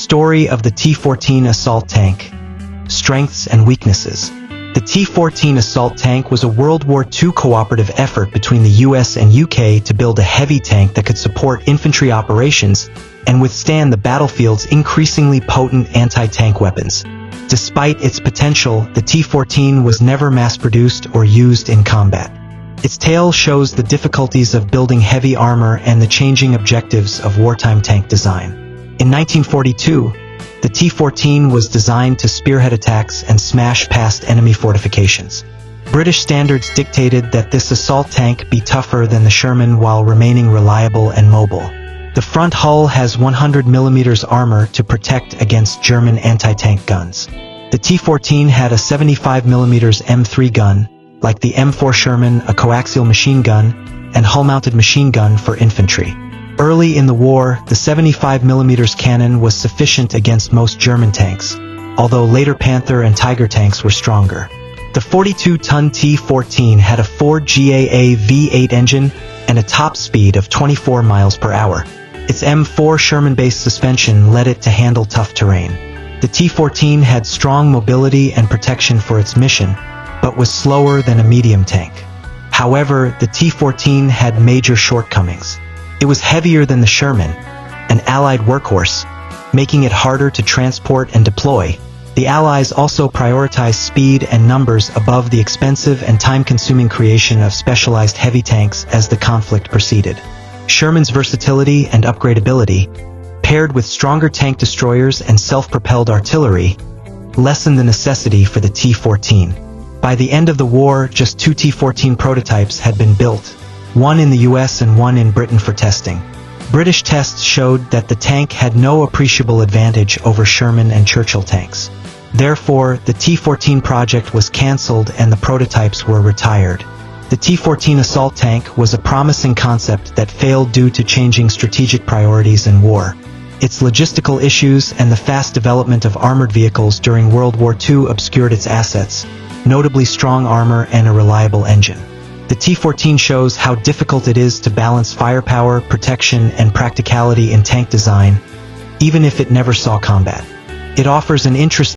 Story of the T14 Assault Tank. Strengths and weaknesses. The T14 Assault Tank was a World War II cooperative effort between the US and UK to build a heavy tank that could support infantry operations and withstand the battlefield's increasingly potent anti-tank weapons. Despite its potential, the T14 was never mass-produced or used in combat. Its tale shows the difficulties of building heavy armor and the changing objectives of wartime tank design. In 1942, the T14 was designed to spearhead attacks and smash past enemy fortifications. British standards dictated that this assault tank be tougher than the Sherman while remaining reliable and mobile. The front hull has 100mm armor to protect against German anti-tank guns. The T14 had a 75mm M3 gun, like the M4 Sherman, a coaxial machine gun, and hull-mounted machine gun for infantry. Early in the war, the 75mm cannon was sufficient against most German tanks, although later Panther and Tiger tanks were stronger. The 42-ton T14 had a Ford GAA V8 engine and a top speed of 24 miles per hour. Its M4 Sherman-based suspension led it to handle tough terrain. The T14 had strong mobility and protection for its mission, but was slower than a medium tank. However, the T14 had major shortcomings. It was heavier than the Sherman, an Allied workhorse, making it harder to transport and deploy. The Allies also prioritized speed and numbers above the expensive and time-consuming creation of specialized heavy tanks as the conflict proceeded. Sherman's versatility and upgradability, paired with stronger tank destroyers and self-propelled artillery, lessened the necessity for the T14. By the end of the war, just 2 T14 prototypes had been built, one in the US and one in Britain for testing. British tests showed that the tank had no appreciable advantage over Sherman and Churchill tanks. Therefore, the T14 project was cancelled and the prototypes were retired. The T14 assault tank was a promising concept that failed due to changing strategic priorities in war. Its logistical issues and the fast development of armored vehicles during World War II obscured its assets, notably strong armor and a reliable engine. The T14 shows how difficult it is to balance firepower, protection, and practicality in tank design, even if it never saw combat. It offers an interesting